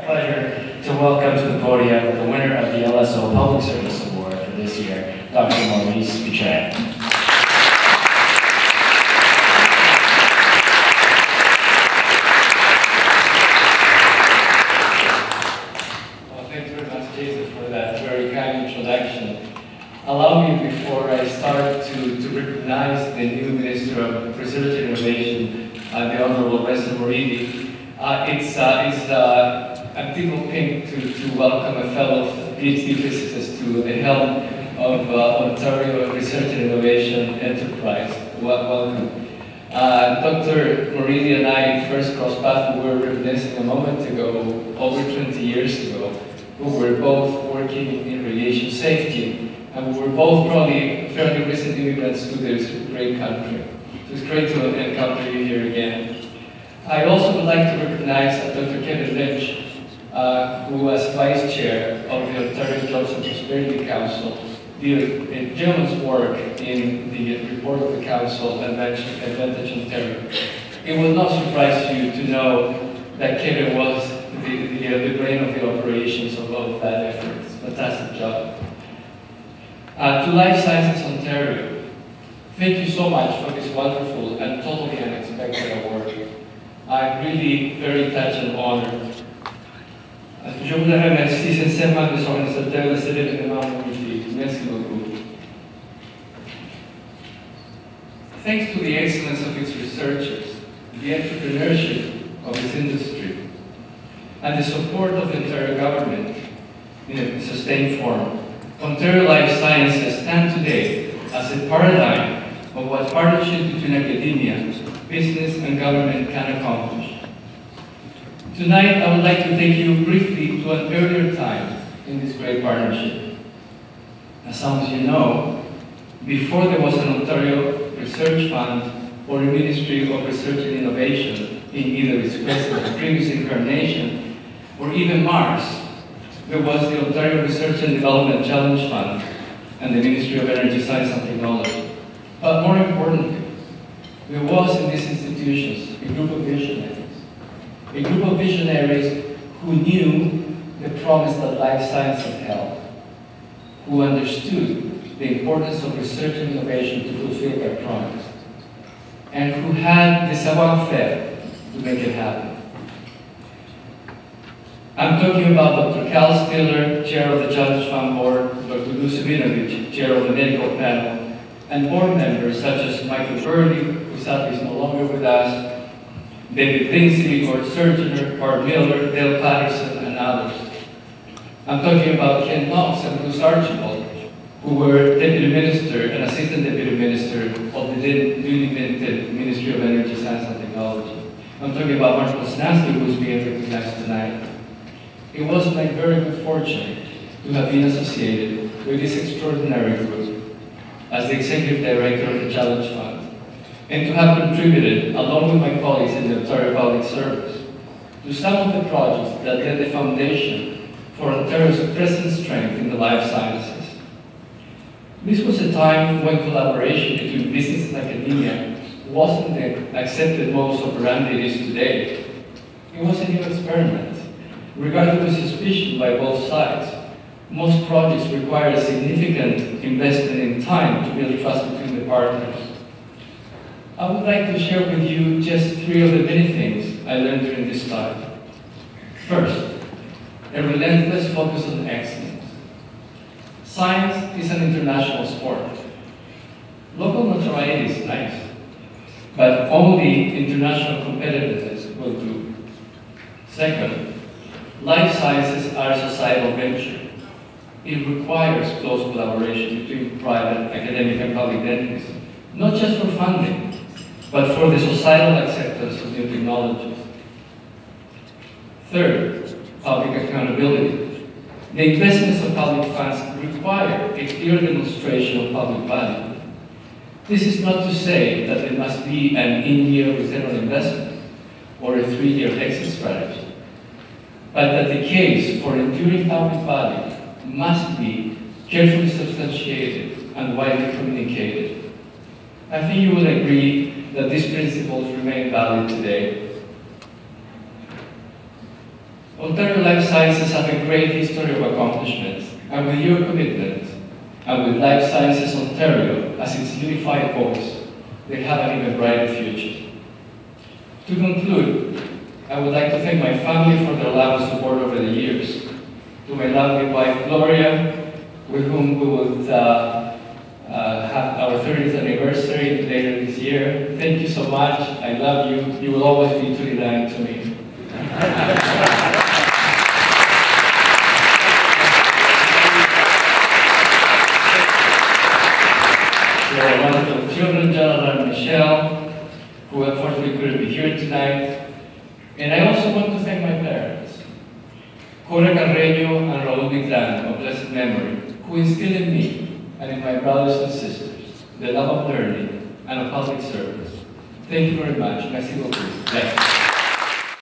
Pleasure to welcome to the podium the winner of the LSO Public Service Award for this year, Dr. Maurice Bitran. Well, thanks very much, Jason, for that very kind introduction. Allow me, before I start, to recognize the new Minister of Research and Innovation, the Honorable Maurice. I'm tickled pink to welcome a fellow PhD physicist to the helm of Ontario Research and Innovation Enterprise. Welcome. Dr. Maurice and I first crossed paths, we were reminiscing a moment ago, over 20 years ago. We were both working in radiation safety, and we were both probably fairly recent immigrants to this great country. So it's great to encounter you here again. I also would like to recognize Dr. Kevin Lynch, who was Vice Chair of the Ontario Jobs and Prosperity Council, did a gentleman's work in the report of the Council, Advantage Ontario. It will not surprise you to know that Kevin was the brain of the operations of all of that effort. It's a fantastic job. To Life Sciences Ontario, thank you so much for this wonderful and totally unexpected award. I'm really very touched and honored. Je voudrais remercier sincèrement les organisateurs de cet événement magnifique. Merci beaucoup. Thanks to the excellence of its researchers, the entrepreneurship of its industry, and the support of the Ontario government in a sustained form, Ontario Life Sciences stand today as a paradigm of what partnerships between academia, business, and government can accomplish. Tonight, I would like to take you briefly to an earlier time in this great partnership. As some of you know, before there was an Ontario Research Fund or a Ministry of Research and Innovation in either its previous incarnation or even Mars, there was the Ontario Research and Development Challenge Fund and the Ministry of Energy, Science and Technology. But more importantly, there was in these institutions a group of visionaries who knew the promise that life sciences held, who understood the importance of research and innovation to fulfill that promise, and who had the savoir-faire to make it happen. I'm talking about Dr. Cal Stiller, Chair of the Challenge Fund Board, Dr. Lucy Vinovich, Chair of the Medical Panel, and board members such as Michael Burley, who sadly is no longer with us, David Lindsay, Gord Surgener, Bart Miller, Dale Patterson, and others. I'm talking about Ken Knox and Bruce Archibald, who were Deputy Minister and Assistant Deputy Minister of the newly minted Ministry of Energy, Science and Technology. I'm talking about Mark Posnanski, who is being recognized tonight. It was my very good fortune to have been associated with this extraordinary group as the Executive Director of the Challenge Fund, and to have contributed, along with my colleagues in the Ontario Public Service, to some of the projects that laid the foundation for Ontario's present strength in the life sciences. This was a time when collaboration between business and academia wasn't the accepted modus operandi it is today. It was a new experiment. Regarded with suspicion by both sides, most projects require a significant investment in time to build trust between the partners. I would like to share with you just 3 of the many things I learned during this time. First, a relentless focus on excellence. Science is an international sport. Local notoriety is nice, but only international competitiveness will do. Second, life sciences are a societal venture. It requires close collaboration between private, academic, and public entities, not just for funding, but for the societal acceptance of new technologies. Third, public accountability. The investments of public funds require a clear demonstration of public value. This is not to say that there must be an in-year return on investment or a 3-year exit strategy, but that the case for enduring public value must be carefully substantiated and widely communicated. I think you will agree that these principles remain valid today. Ontario Life Sciences have a great history of accomplishments, and with your commitment, and with Life Sciences Ontario as its unified voice, they have an even brighter future. To conclude, I would like to thank my family for their love and support over the years. To my lovely wife, Gloria, with whom we will have our 30th anniversary later this year. Thank you so much. I love you. You will always be Tuli Lang to me. To our wonderful children, Jonathan and Michelle, who unfortunately couldn't be here tonight. And I also want to thank my parents, Cora Carreño and Raul Bitran, of blessed memory, who instilled in me and in my brothers and sisters the love of learning and of public service. Thank you very much. Merci beaucoup.